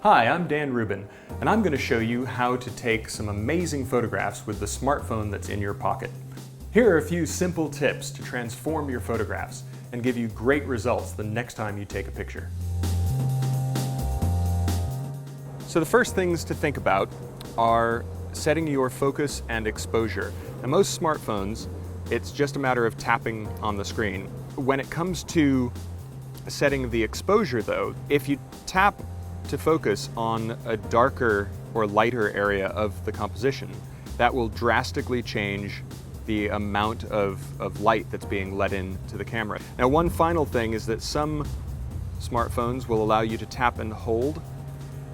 Hi, I'm Dan Rubin, and I'm going to show you how to take some amazing photographs with the smartphone that's in your pocket. Here are a few simple tips to transform your photographs and give you great results the next time you take a picture. So the first things to think about are setting your focus and exposure. Now, most smartphones, it's just a matter of tapping on the screen. When it comes to setting the exposure though, if you tap to focus on a darker or lighter area of the composition, that will drastically change the amount of light that's being let into the camera. Now, one final thing is that some smartphones will allow you to tap and hold,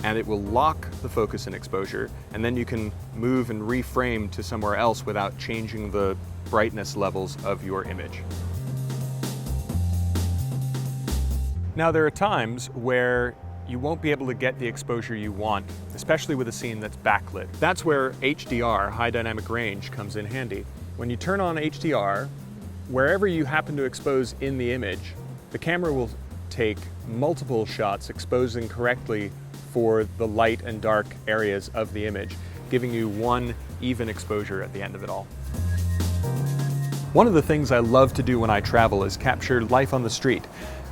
and it will lock the focus and exposure, and then you can move and reframe to somewhere else without changing the brightness levels of your image. Now, there are times where you won't be able to get the exposure you want, especially with a scene that's backlit. That's where HDR, high dynamic range, comes in handy. When you turn on HDR, wherever you happen to expose in the image, the camera will take multiple shots exposing correctly for the light and dark areas of the image, giving you one even exposure at the end of it all. One of the things I love to do when I travel is capture life on the street.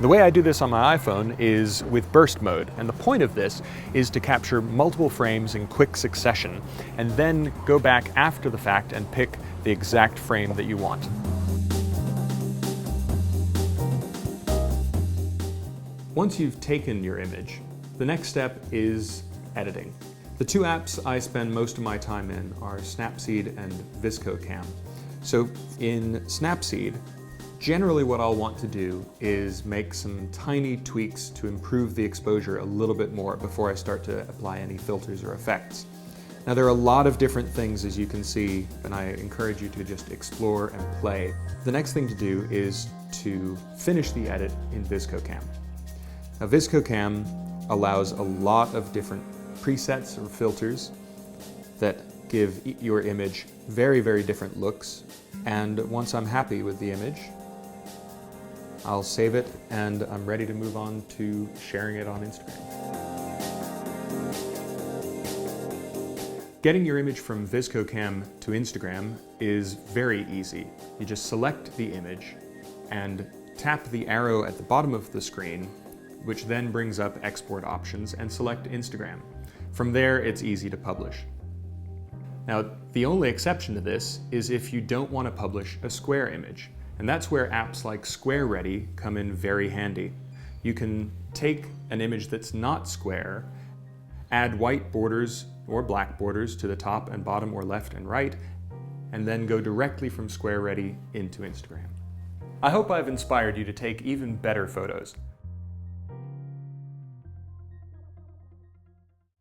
The way I do this on my iPhone is with burst mode, and the point of this is to capture multiple frames in quick succession and then go back after the fact and pick the exact frame that you want. Once you've taken your image, the next step is editing. The two apps I spend most of my time in are Snapseed and ViscoCam. So in Snapseed, generally what I'll want to do is make some tiny tweaks to improve the exposure a little bit more before I start to apply any filters or effects. Now, there are a lot of different things, as you can see, and I encourage you to just explore and play. The next thing to do is to finish the edit in ViscoCam. Now, ViscoCam allows a lot of different presets or filters that give your image very, very different looks. And once I'm happy with the image, I'll save it and I'm ready to move on to sharing it on Instagram. Getting your image from ViscoCam to Instagram is very easy. You just select the image and tap the arrow at the bottom of the screen, which then brings up export options, and select Instagram. From there, it's easy to publish. Now, the only exception to this is if you don't want to publish a square image, and that's where apps like Square Ready come in very handy. You can take an image that's not square, add white borders or black borders to the top and bottom or left and right, and then go directly from Square Ready into Instagram. I hope I've inspired you to take even better photos.